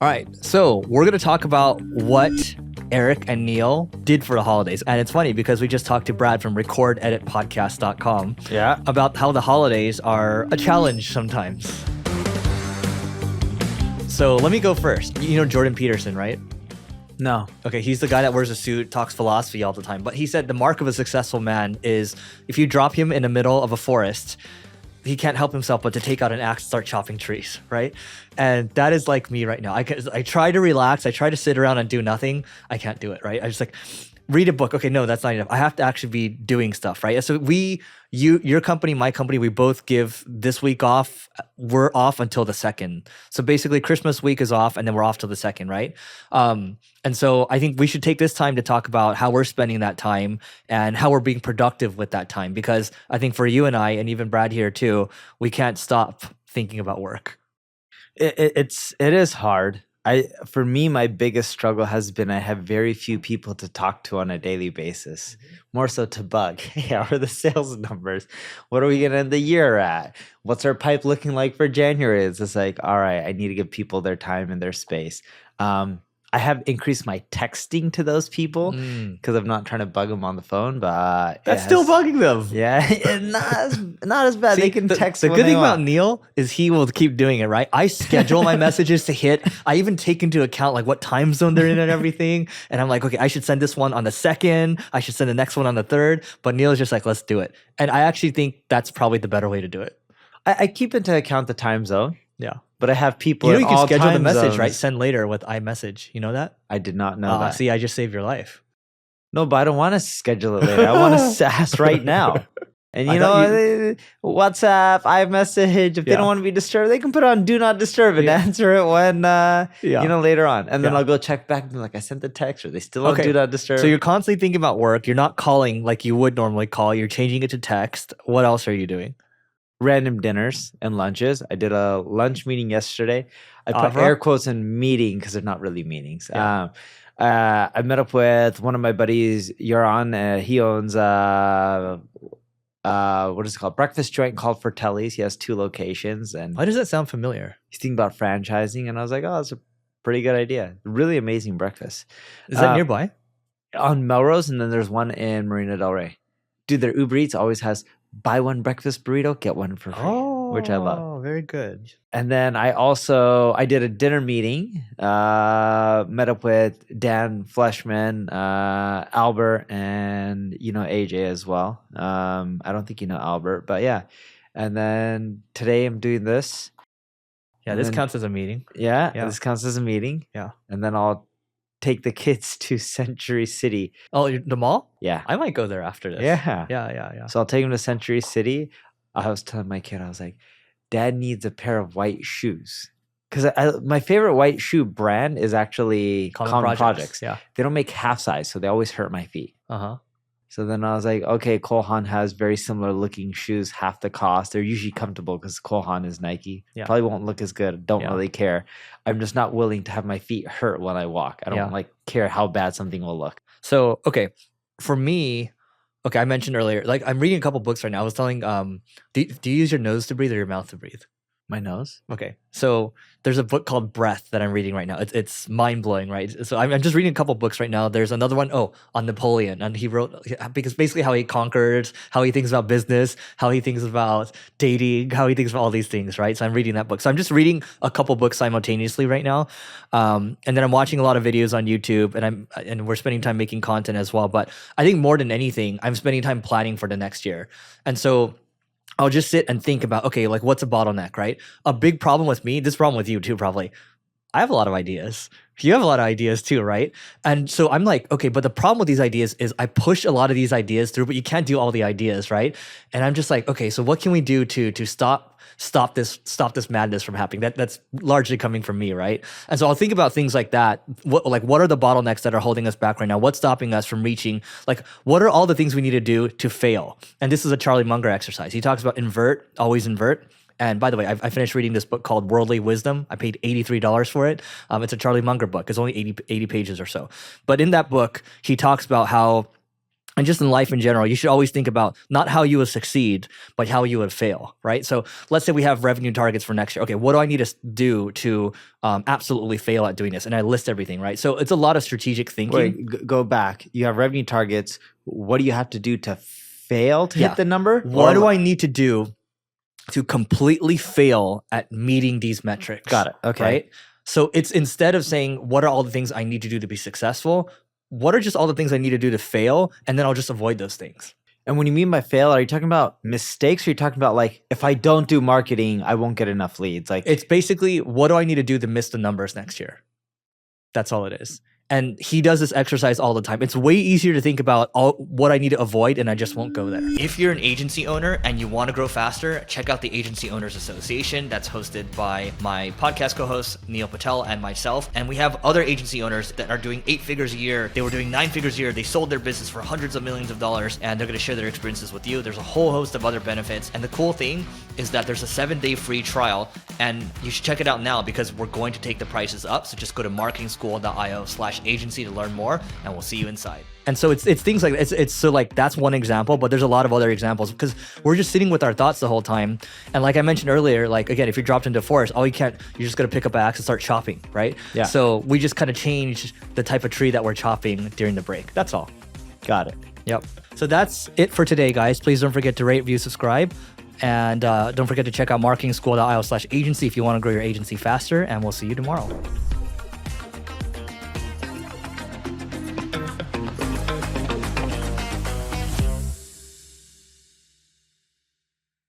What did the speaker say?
All right, so we're going to talk about what Eric and Neil did for the holidays. And it's funny because we just talked to Brad from recordeditpodcast.com about how the holidays are a challenge sometimes. So let me go first. You know Jordan Peterson, right? No. Okay, he's the guy that wears a suit, talks philosophy all the time. But he said the mark of a successful man is if you drop him in the middle of a forest, he can't help himself but to take out an axe and start chopping trees, right? And that is like me right now. I try to relax. I try to sit around and do nothing. I can't do it, right? I just like read a book. Okay, no, that's not enough. I have to actually be doing stuff, right? So your company, my company, we both give this week off. We're off until the 2nd. So basically Christmas week is off and then we're off till the 2nd, right? And so I think we should take this time to talk about how we're spending that time and how we're being productive with that time. Because I think for you and I, and even Brad here too, we can't stop thinking about work. It is hard. For me, my biggest struggle has been I have very few people to talk to on a daily basis. More so to bug. Hey, how are the sales numbers? What are we gonna end the year at? What's our pipe looking like for January? It's just like, all right, I need to give people their time and their space. I have increased my texting to those people because I'm not trying to bug them on the phone, but that's still bugging them. Yeah, not as bad. See, they can text. The good thing about Neil is he will keep doing it, right? I schedule my messages to hit. I even take into account like what time zone they're in and everything. And I'm like, okay, I should send this one on the 2nd. I should send the next one on the 3rd. But Neil is just like, let's do it. And I actually think that's probably the better way to do it. I keep into account the time zone. Yeah. But I have people. You know, you can schedule the message, zones. Right? Send later with iMessage. You know that? I did not know that. See, I just saved your life. No, but I don't want to schedule it later. I want to ask right now. And WhatsApp, iMessage. If they don't want to be disturbed, they can put on Do Not Disturb and answer it when later on. And then I'll go check back and be like, I sent the text, or they still don't Do Not Disturb. So you're constantly thinking about work. You're not calling like you would normally call. You're changing it to text. What else are you doing? Random dinners and lunches. I did a lunch meeting yesterday. I put air quotes in meeting because they're not really meetings. Yeah. I met up with one of my buddies, Yaron. He owns what is it called? Breakfast joint called 𝗔𝗕𝗢𝗨𝗧. He has 2 locations. And why does that sound familiar? He's thinking about franchising, and I was like, oh, that's a pretty good idea. Really amazing breakfast. Is that nearby? On Melrose, and then there's one in Marina Del Rey. Dude, their Uber Eats always has buy one breakfast burrito, get one for free, which I love. Oh, very good. And then I did a dinner meeting, met up with Dan Fleshman, Albert, and AJ as well. I don't think you know Albert, but yeah. And then today I'm doing this. Yeah, this counts as a meeting. Yeah, this counts as a meeting. Yeah. And then I'll take the kids to Century City. Oh, the mall? Yeah. I might go there after this. Yeah. So I'll take them to Century City. I was telling my kid, I was like, Dad needs a pair of white shoes. Because my favorite white shoe brand is actually Common Projects. Yeah. They don't make half size, so they always hurt my feet. Uh-huh. So then I was like, okay, Cole Haan has very similar looking shoes, half the cost. They're usually comfortable because Cole Haan is Nike. Yeah. Probably won't look as good. Don't really care. I'm just not willing to have my feet hurt when I walk. I don't care how bad something will look. So, okay, for me, I mentioned earlier, like I'm reading a couple books right now. I was telling, do you use your nose to breathe or your mouth to breathe? My nose. Okay, so there's a book called Breath that I'm reading right now. It's mind blowing, right? So I'm just reading a couple books right now. There's another one, on Napoleon, and he wrote because basically how he conquered, how he thinks about business, how he thinks about dating, how he thinks about all these things, right? So I'm reading that book. So I'm just reading a couple books simultaneously right now, and then I'm watching a lot of videos on YouTube, and we're spending time making content as well. But I think more than anything, I'm spending time planning for the next year, and so I'll just sit and think about, okay, like what's a bottleneck, right? A big problem with me, this problem with you too, probably. I have a lot of ideas. You have a lot of ideas too, right? And so I'm like, okay, but the problem with these ideas is I push a lot of these ideas through, but you can't do all the ideas, right? And I'm just like, okay, so what can we do to stop this madness from happening? That's largely coming from me, right? And so I'll think about things like that. What are the bottlenecks that are holding us back right now? What's stopping us from reaching? Like, what are all the things we need to do to fail? And this is a Charlie Munger exercise. He talks about always invert. And by the way, I finished reading this book called Worldly Wisdom. I paid $83 for it. It's a Charlie Munger book. It's only 80 pages or so. But in that book, he talks about how and just in life in general, you should always think about not how you would succeed, but how you would fail, right? So let's say we have revenue targets for next year. Okay, what do I need to do to absolutely fail at doing this? And I list everything, right? So it's a lot of strategic thinking. Wait, go back. You have revenue targets. What do you have to do to fail to hit the number? What do I need to do to completely fail at meeting these metrics? Got it. Okay. Right? So it's instead of saying, what are all the things I need to do to be successful? What are just all the things I need to do to fail? And then I'll just avoid those things. And when you mean by fail, are you talking about mistakes, or are you talking about like, if I don't do marketing, I won't get enough leads? Like, it's basically, what do I need to do to miss the numbers next year? That's all it is. And he does this exercise all the time. It's way easier to think about what I need to avoid, and I just won't go there. If you're an agency owner and you want to grow faster, check out the Agency Owners Association that's hosted by my podcast co-host, Neil Patel, and myself. And we have other agency owners that are doing 8 figures a year. They were doing 9 figures a year. They sold their business for hundreds of millions of dollars, and they're going to share their experiences with you. There's a whole host of other benefits. And the cool thing is that there's a 7-day free trial, and you should check it out now because we're going to take the prices up. So just go to marketingschool.io/agency to learn more, and we'll see you inside. And so it's things like it's so like that's one example, but there's a lot of other examples because we're just sitting with our thoughts the whole time. And like I mentioned earlier, like again, if you're dropped into a forest, you're just gonna pick up an axe and start chopping, right? Yeah. So we just kind of changed the type of tree that we're chopping during the break. That's all. Got it. Yep. So that's it for today, guys. Please don't forget to rate, review, subscribe. And don't forget to check out marketingschool.io/agency if you want to grow your agency faster. And we'll see you tomorrow.